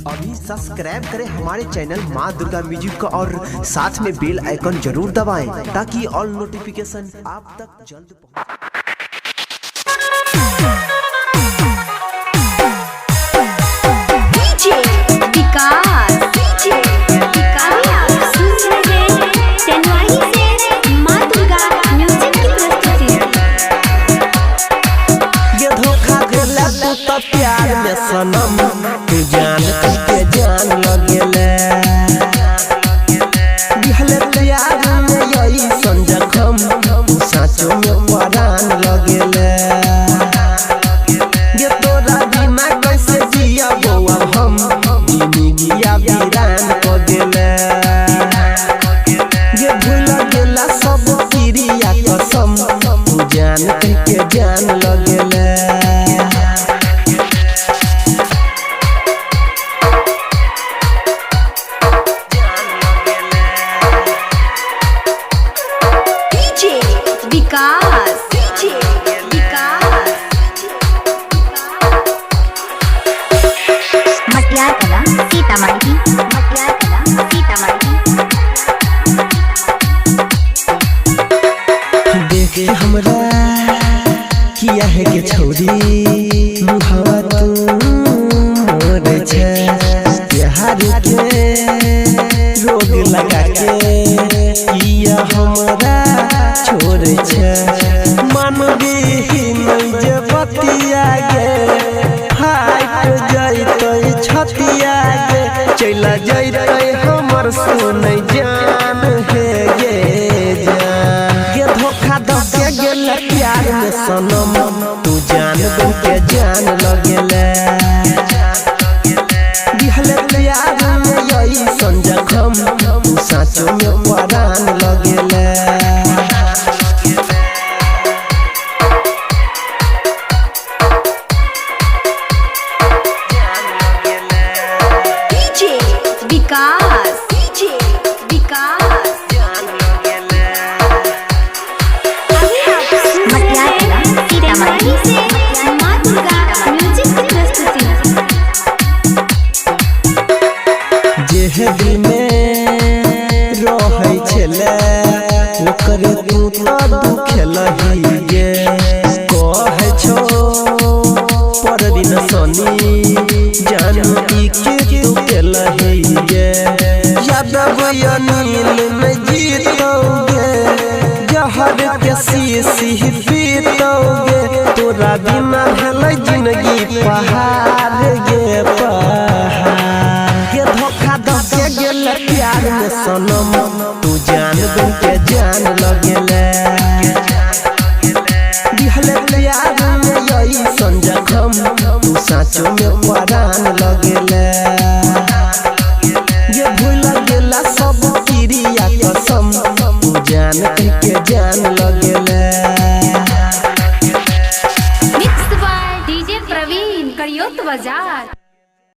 अभी सब्सक्राइब करें हमारे चैनल माँ दुर्गा म्यूजिक को और साथ में बेल आइकन जरूर दबाएं ताकि ऑल नोटिफिकेशन आप तक जल्द पहुंचे। प्यार में सनम तू जान के जान लगेले दिहले प्यार में यही संजखम तू साचो में परान लगेले ये तोरा बिना कैसे जिया बौआ हम जिंदगिया वीरान को गेले ये भूल गेला सब क्रिया कसम तू जान के जान लगेले। देखे हमरा किया है के छौरी मुहावा तू मोर छे प्यार के रोग लगा के किया हमरा छोड़ छे मानवी नहीं जे बतिया गे हाइट जइतै छतिया गे चला जइतै हमर सुनै जान हे गे प्यार में सनम तू जान के जान लगेले दिहले प्यार में यही संजखम तू साचो में परान लगेले। जेहदी में रहै छले ओकर तू तो दुखलही गे कहै छो पर दिन सनी जानू ई के तू केलही गे यादव अनिल में जीतोगे जहर के शीशी पीतोगे तोरा बिना भेलै जिंदगी पहाड़ गे पहाड़ प्यार में सनम तू जान के जान लगेले दिहले प्यार में यही संजखम तू साचो में परान लगेले ये भूल गेला सब क्रिया कसम तू जान के जान